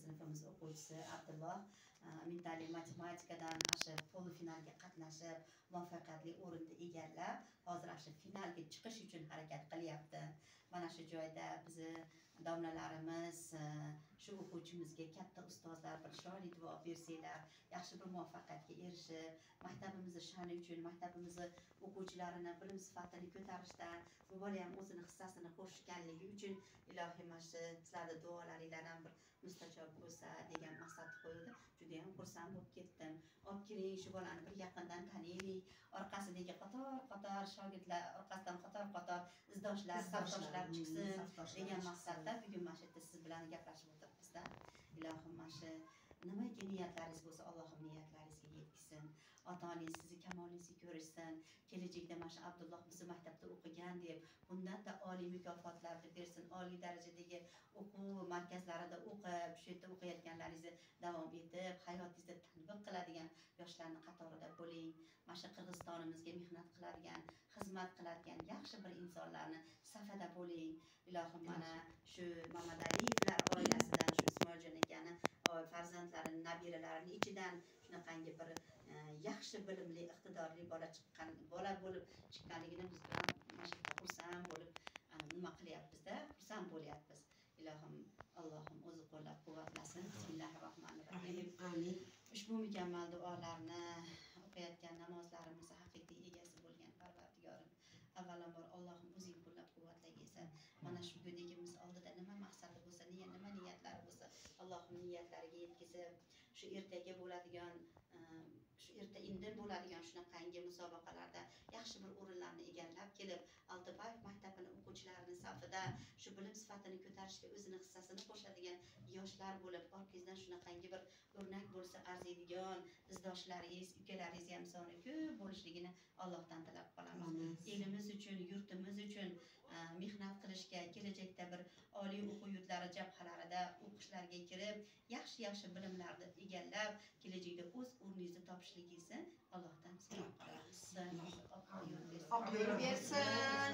sinfimiz o'quvchisi Abdulloh mintali matematikadan polfinalga qatnashib, muvaffaqiyatli o'rinni egallab, hozir finalga chiqish uchun harakat qilyapti. Mana shu joyda bizni domlalarimiz shu o'quvchimizga katta ustozlar bir sholi duo bersanglar, yaxshi bir muvaffaqiyatga erishib, maktabimizni sha'ni uchun, maktabimizni o'quvchilarini bilim sifatini ko'tarishda bu bola ham o'zini hissasini qo'shganligi uchun ilohim sizlarni duolaringlar ham bir mustajob bo'lsa degan maqsad qo'yildi. Juda ham xursand bo'lib ketdim. Olib keling, shu bolani bir yaqindan taniylik. Orqasidagi qator shogirdlar, orqasidan qator izdoshlar, safdoshlar chiqsin degan maqsadda bugun mana shu yerda siz bilan gaplashib o'tiribmiz-da. Ilohim mana shu nimaiki niyatlaringiz bo'lsa, Allohim niyatlaringizga yetkazsin. Ota-onangiz sizni kamolingizni ko'rishsin. Kelajakda mana shu Abdulloh bizni maktabda o'qigan deb, bundan-da oliy mukofotlarni bersin. Oliy darajadagi o'quv markazlarida o'qib, shu yerda o'qiyotganlaringizni davom etib, hayotingizda tatbiq qiladigan yoshlarning qatorida bo'ling. Mana shu Qirg'izistonimizga mehnat qiladigan, xizmat qiladigan yaxshi bir insonlarning safida bo'ling. Ilohim mana shu Mamadaliyevlar oilasidan shu Ismoiljon akani farzandlarini, nabiralarini ichidan shunaqangi bir yaxshi bilimli, iqtidorli bola bo'lib chiqqanligini biz bilan xursand bo'lib nima qilyapmiz-da, xursand bo'lyapmiz. Ilohim Allohim o'zi qo'llab quvvatlasin. Bismillahirrohmanirrohim. Amin. Ushbu mukammal duolarni o'qiyotgan namozlarimizni haqiqiy egasi bo'lgan Parvardigorim, avvalambor Allohim o'zing qo'llab quvvatlagaysan. Mana shu go'dagimiz oldida nima maqsadi bo'lsa, nima niyatlari bo'lsa, Allohim niyatlariga yetkazib, shu ertaga bo'ladigan shu erta indin bo'ladigan shunaqangi musobaqalarda yaxshi bir o'rinlarni egallab kelib, Altobayev maktabining o'quvchilarining safida shu bilim sifatini ko'tarishga o'zini hissasini qo'shadigan yoshlar bo'lib, orqangizdan shunaqangi bir o'rnak bo'lsa arziydigan izdoshlaringiz, ukalaringiz ham soni ko'p bo'lishligini Allohdan tilab qolamiz. Elimiz uchun, yurtimiz uchun mehnat qilishga, kelajakda bir oliy o'quv yurtlari jabhalarida o'qishlarga kirib, yaxshi bilimlarni egallab, kelajakda o'z o'rningizni topishligingizni Allohdan so'rab qolamiz. Oq yo'l bersin.